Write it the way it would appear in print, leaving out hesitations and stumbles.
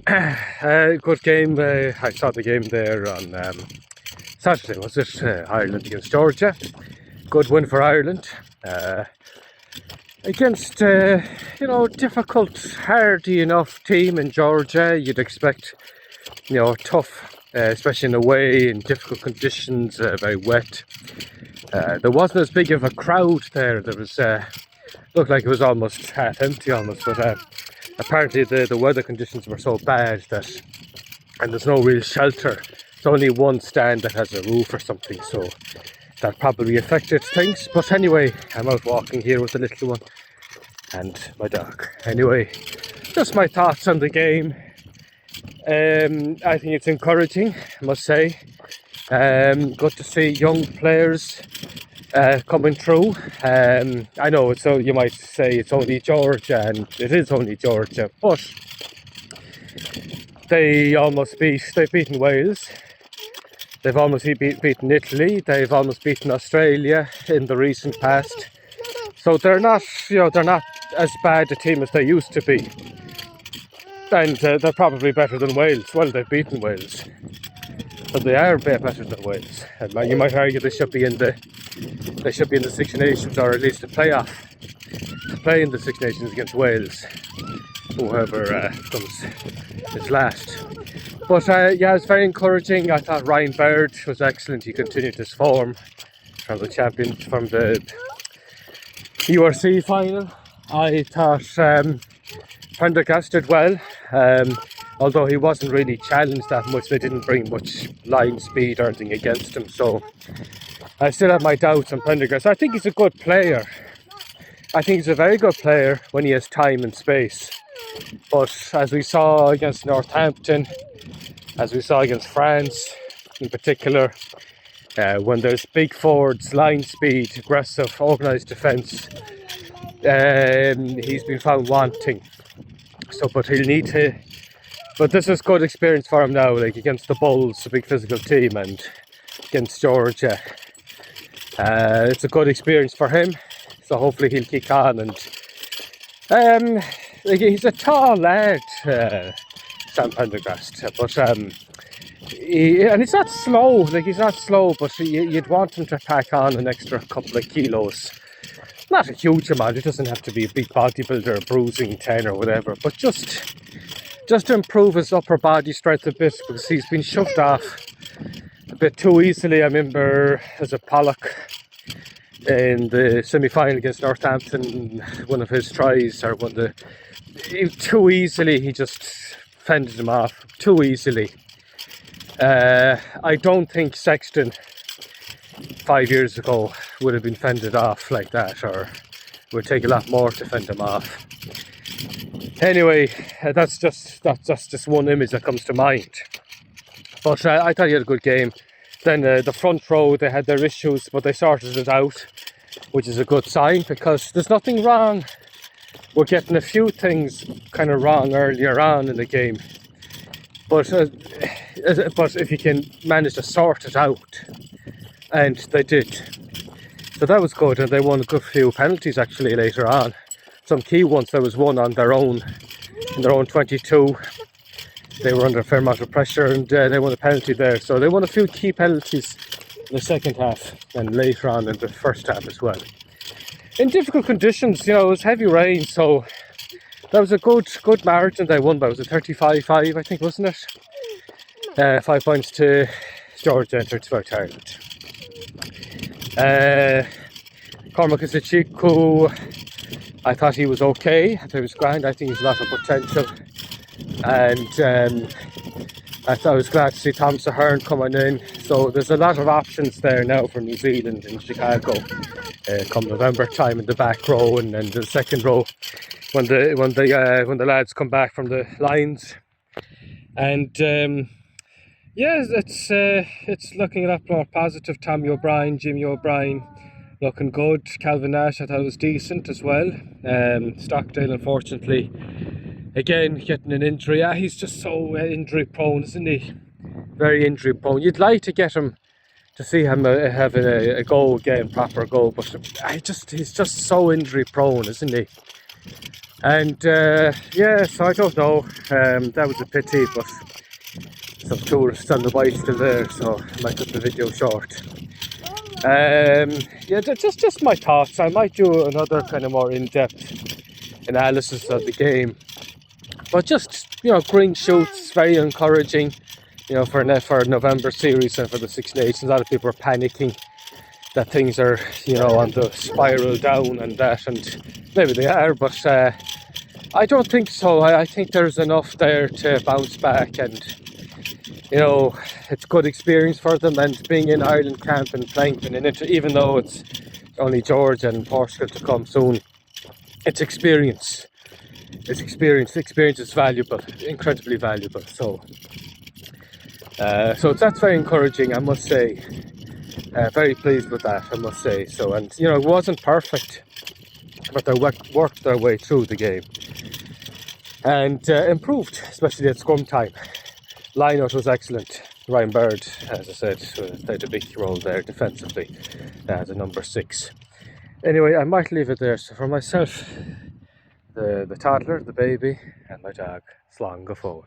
Good game. I saw the game there on Saturday, was it? Ireland against Georgia. Good win for Ireland. Against, difficult, hardy enough team in Georgia. You'd expect, tough, especially in away, in difficult conditions, very wet. There wasn't as big of a crowd there. There was, looked like it was almost half empty almost, but apparently the weather conditions were so bad and there's no real shelter. It's only one stand that has a roof or something, so that probably affected things. But anyway, I'm out walking here with the little one and my dog. Anyway, just my thoughts on the game. I think it's encouraging, I must say. Good to see young players coming through. I know you might say it's only Georgia, and it is only Georgia, but they've beaten Wales. They've almost beaten Italy. They've almost beaten Australia in the recent past. So they're not as bad a team as they used to be. And they're probably better than Wales. Well, they've beaten Wales, but they are better than Wales. And you might argue they should be in the Six Nations, or at least the playoff, to play in the Six Nations against Wales, whoever comes is last. But it's very encouraging. I thought Ryan Baird was excellent. He continued his form from the URC final. I thought Prendergast did well, although he wasn't really challenged that much. They didn't bring much line speed or anything against him, so I still have my doubts on Prendergast. I think he's a good player. I think he's a very good player when he has time and space. But as we saw against Northampton, as we saw against France in particular, when there's big forwards, line speed, aggressive, organised defence, he's been found wanting. So, but he'll need to. But this is good experience for him now, like against the Bulls, a big physical team, and against Georgia. It's a good experience for him. So hopefully he'll kick on. And he's a tall lad, Sam Prendergast, but and he's not slow. He's not slow, but you'd want him to pack on an extra couple of kilos. Not a huge amount. It doesn't have to be a big bodybuilder, a bruising 10 or whatever, but just to improve his upper body strength a bit, because he's been shoved off a bit too easily. I remember as a Pollock in the semi-final against Northampton, one of his tries, too easily, he just fended him off too easily. I don't think Sexton 5 years ago would have been fended off like that, or it would take a lot more to fend him off. Anyway, that's just one image that comes to mind. But I thought he had a good game. Then the front row, they had their issues, but they sorted it out, which is a good sign, because there's nothing wrong. We're getting a few things kind of wrong earlier on in the game, but if you can manage to sort it out, and they did, so that was good. And they won a good few penalties actually later on, some key ones. There was one on their own, in their own 22. They were under a fair amount of pressure, and they won a penalty there. So they won a few key penalties in the second half and later on in the first half as well. In difficult conditions, it was heavy rain, so that was a good margin they won by. Was it 35-5, I think, wasn't it? 5 points to Georgia and 35 to Ireland. Cormac Isichiku, I thought he was okay. I thought he was grand. I think he's a lot of potential. And I was glad to see Thomas Ahern coming in. So there's a lot of options there now for New Zealand in Chicago come November time, in the back row and the second row when the lads come back from the lines. And it's looking a lot more positive. Tommy O'Brien, Jimmy O'Brien, looking good. Calvin Nash, I thought was decent as well. Stockdale, unfortunately, again getting an injury. He's just so injury prone, isn't he? Very injury prone. You'd like to get him, to see him having a goal game, proper goal, but he's just so injury prone, isn't he? And yeah, so I don't know, that was a pity, but some tourists on the bike still there, so I might cut the video short. Yeah, just my thoughts. I might do another kind of more in-depth analysis of the game, but just, you know, green shoots, very encouraging, you know, for a November series and for the Six Nations. A lot of people are panicking that things are, you know, on the spiral down and that, and maybe they are, but I don't think so. I think there's enough there to bounce back, and you know, it's good experience for them. And being in Ireland camp and playing in it, even though it's only Georgia and Portugal to come soon, it's experience. It's experience. Experience is valuable, incredibly valuable. So, so that's very encouraging, I must say. Very pleased with that, I must say. So, and you know, it wasn't perfect, but they worked their way through the game and improved, especially at scrum time. Line-out was excellent. Ryan Bird, as I said, played a big role there defensively as a number 6. Anyway, I might leave it there. So for myself, the toddler, the baby, and my dog, slán go fóill.